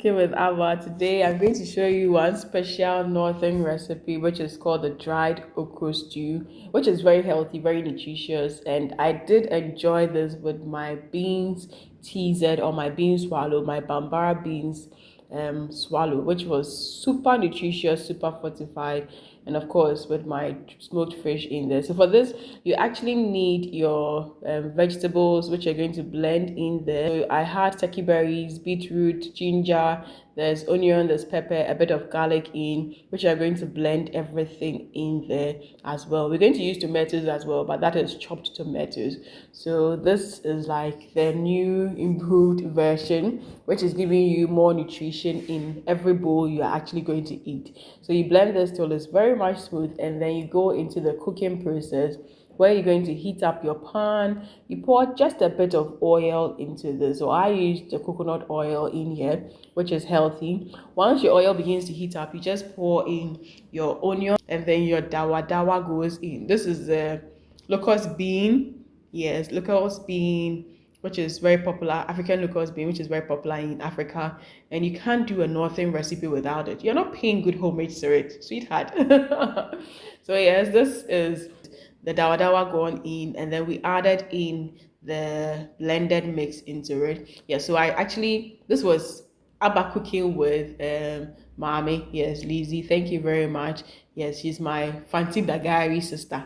Cooking with Abba. Today I'm going to show you one special northern recipe which is called the dried okra stew, which is very healthy, very nutritious, and I did enjoy this with my beans TZ or my beans swallow, my Bambara beans swallow, which was super nutritious, super fortified, and of course with my smoked fish in there. So for this, you actually need your vegetables, which are going to blend in there. So I had turkey berries, beetroot, ginger, there's onion, there's pepper, a bit of garlic in, which are going to blend everything in there as well. We're going to use tomatoes as well, but that is chopped tomatoes. So this is like the new improved version, which is giving you more nutrition in every bowl you are actually going to eat. So you blend this till it's very much smooth, and then you go into the cooking process where you're going to heat up your pan. You pour just a bit of oil into this. So I used the coconut oil in here, which is healthy. Once your oil begins to heat up, you just pour in your onion, and then your Dawadawa goes in. This is the locust bean. Yes, locust bean, which is very popular, African locust bean, which is very popular in Africa, and you can't do a northern recipe without it. You're not paying good homemade syrup, sweetheart. So yes, this is the Dawadawa gone in, and then we added in the blended mix into it. Yeah, so I actually, this was Abba cooking with Mommy. Yes, Lizzie, thank you very much. Yes, she's my Fancy Dagari sister.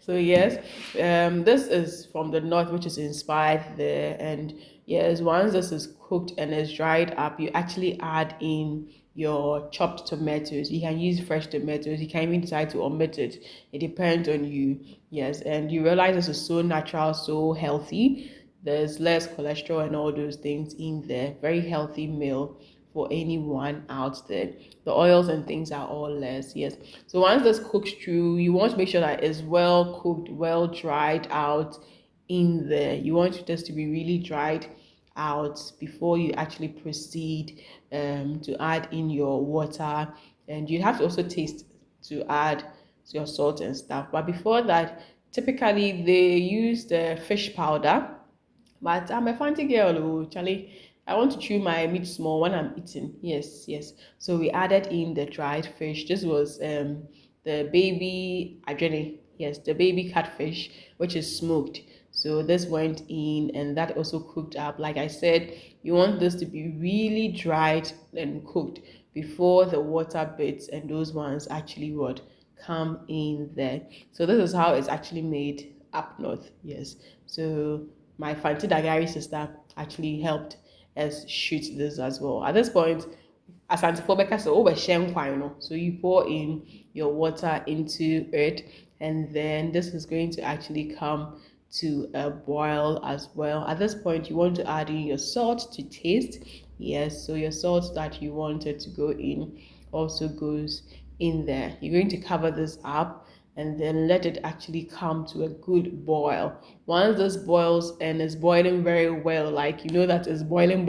So yes, this is from the north, which is inspired there. And yes, once this is cooked and is dried up, you actually add in your chopped tomatoes. You can use fresh tomatoes. You can even decide to omit it. It depends on you. Yes, and you realize this is so natural, so healthy. There's less cholesterol and all those things in there. Very healthy meal for anyone out there. The oils and things are all less. Yes, so once this cooks through, you want to make sure that it's well cooked, well dried out in there. You want this to be really dried out before you actually proceed to add in your water, and you have to also taste to add your salt and stuff. But before that, typically they use the fish powder, but I'm a fancy girl, oh, Charlie. I want to chew my meat small when I'm eating. Yes, yes. So we added in the dried fish. This was the baby ajene. Yes, the baby catfish, which is smoked. So this went in, and that also cooked up. Like I said, you want this to be really dried and cooked before the water bits and those ones actually would come in there. So this is how it's actually made up north. Yes. So my Fanti Dagari sister actually helped us shoot this as well. At this point, Asante Fobeka so over so you pour in your water into it, and then this is going to actually come to a boil as well. At this point, you want to add in your salt to taste. Yes, so your salt that you wanted to go in also goes in there. You're going to cover this up and then let it actually come to a good boil. Once this boils and is boiling very well, like you know that it's boiling,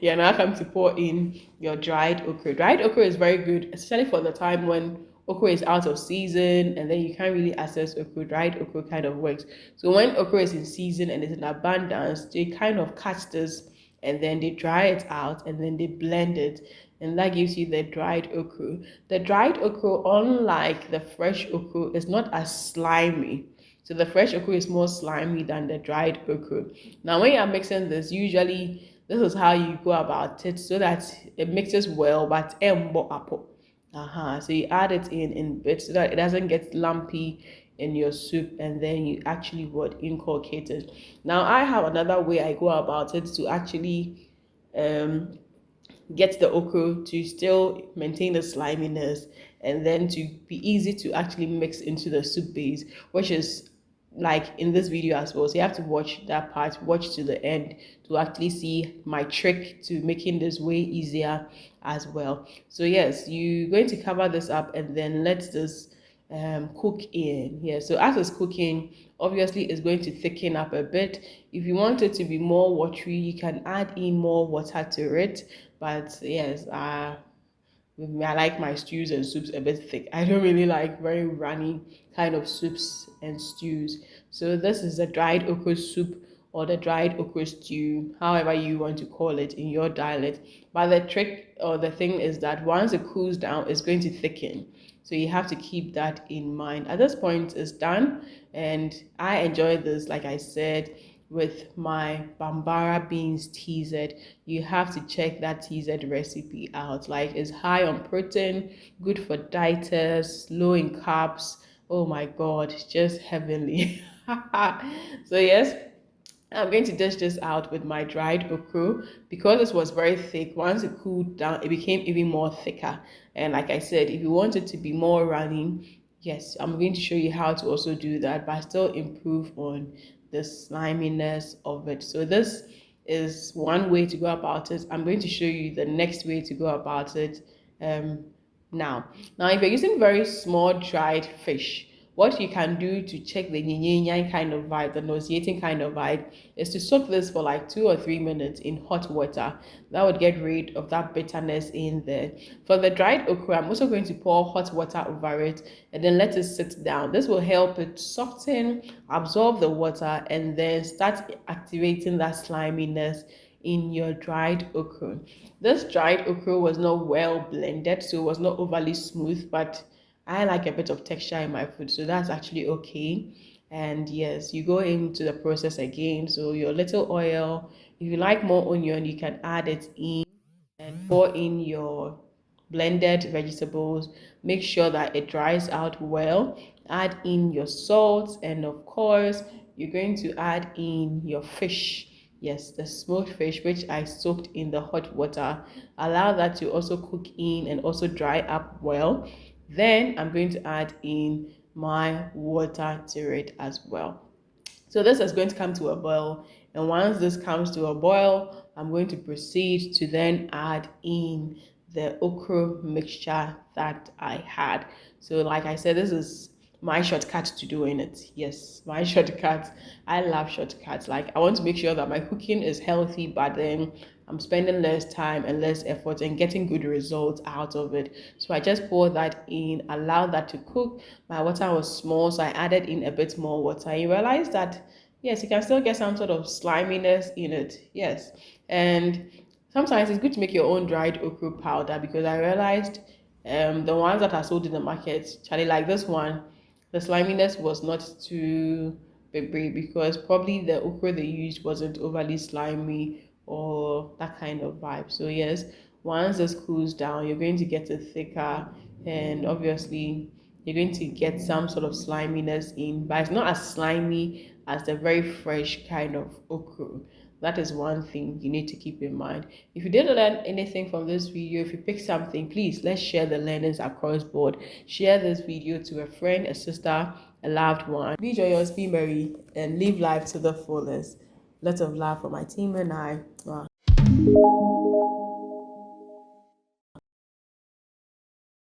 you're now come to pour in your dried okra. Dried okra is very good, especially for the time when okra is out of season and then you can't really access okra. Dried okra kind of works. So when okra is in season and it's in abundance, they kind of catch this and then they dry it out and then they blend it, and that gives you the dried okra. The dried okra, unlike the fresh okra, is not as slimy. So the fresh okra is more slimy than the dried okra. Now when you are mixing this, usually this is how you go about it so that it mixes well, but apple. So you add it in bits so that it doesn't get lumpy in your soup, and then you actually would inculcate it. Now I have another way I go about it to actually get the okra to still maintain the sliminess and then to be easy to actually mix into the soup base, which is like in this video as well. So you have to watch that part, watch to the end to actually see my trick to making this way easier as well. So yes, you're going to cover this up and then let this cook in here. So as it's cooking, obviously it's going to thicken up a bit. If you want it to be more watery, you can add in more water to it. But yes, I like my stews and soups a bit thick. I don't really like very runny kind of soups and stews. So this is a dried okra soup or the dried okra stew, however you want to call it in your dialect. But the trick or the thing is that once it cools down, it's going to thicken. So you have to keep that in mind. At this point, it's done, and I enjoy this, like I said, with my Bambara beans teased. You have to check that teased recipe out. Like, it's high on protein, good for dieters, low in carbs. Oh my god, just heavenly. So yes, I'm going to dish this out with my dried okra. Because this was very thick, once it cooled down, it became even more thicker. And like I said, if you want it to be more runny, yes, I'm going to show you how to also do that, but still improve on the sliminess of it. So this is one way to go about it. I'm going to show you the next way to go about it um, now, if you're using very small dried fish, what you can do to check the nyinyinyan kind of vibe, the nauseating kind of vibe, is to soak this for like 2 or 3 minutes in hot water. That would get rid of that bitterness in there. For the dried okra, I'm also going to pour hot water over it and then let it sit down. This will help it soften, absorb the water, and then start activating that sliminess in your dried okra. This dried okra was not well blended, so it was not overly smooth, but I like a bit of texture in my food, so that's actually okay. And yes, you go into the process again. So your little oil, if you like more onion, you can add it in and pour in your blended vegetables. Make sure that it dries out well. Add in your salt, and of course, you're going to add in your fish. Yes, the smoked fish, which I soaked in the hot water. Allow that to also cook in and also dry up well. Then I'm going to add in my water to it as well. So this is going to come to a boil. And once this comes to a boil, I'm going to proceed to then add in the okra mixture that I had. So like I said, this is my shortcut to doing it. Yes, my shortcut. I love shortcuts. Like, I want to make sure that my cooking is healthy, but then I'm spending less time and less effort and getting good results out of it. So I just pour that in, allow that to cook. My water was small, so I added in a bit more water. You realize that yes, you can still get some sort of sliminess in it. Yes, and sometimes it's good to make your own dried okra powder, because I realized the ones that are sold in the market, Charlie, like this one, the sliminess was not too big, because probably the okra they used wasn't overly slimy or that kind of vibe. So yes, once this cools down, you're going to get it thicker, and obviously you're going to get some sort of sliminess in, but it's not as slimy as the very fresh kind of okra. That is one thing you need to keep in mind. If you didn't learn anything from this video, if you picked something, please let's share the learnings across board. Share this video to a friend, a sister, a loved one. Be joyous, be merry, and live life to the fullest. Lots of love for my team and I. Wow.